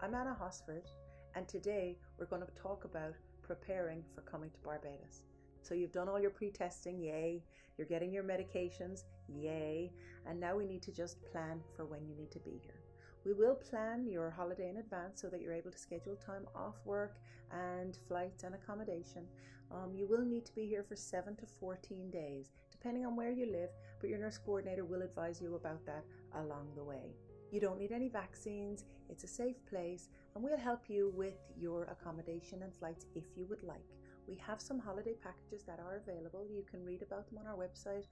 I'm Anna Hosford, and today we're going to talk about preparing for coming to Barbados. So you've done all your pre-testing, yay. You're getting your medications, yay. And now we need to just plan for when you need to be here. We will plan your holiday in advance so that you're able to schedule time off work and flights and accommodation. You will need to be here for 7 to 14 days, depending on where you live, but your nurse coordinator will advise you about that along the way. You don't need any vaccines, it's a safe place, and we'll help you with your accommodation and flights if you would like. We have some holiday packages that are available. You can read about them on our website.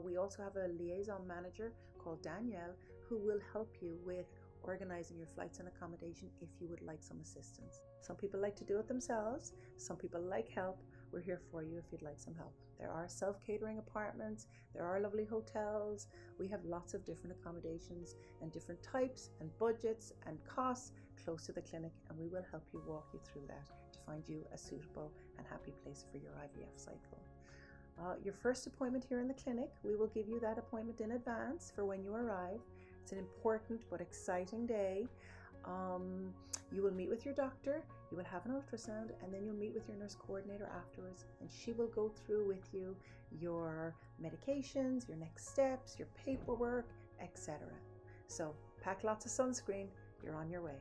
We also have a liaison manager called Danielle who will help you with organizing your flights and accommodation if you would like some assistance. Some people like to do it themselves. Some people like help. We're here for you if you'd like some help. There are self-catering apartments. There are lovely hotels. We have lots of different accommodations and different types and budgets and costs close to the clinic, and we will help you walk you through that to find you a suitable and happy place for your IVF cycle. Your first appointment here in the clinic, we will give you that appointment in advance for when you arrive. It's an important but exciting day. You will meet with your doctor, you will have an ultrasound, and then you'll meet with your nurse coordinator afterwards, and she will go through with you your medications, your next steps, your paperwork, etc. So pack lots of sunscreen, you're on your way.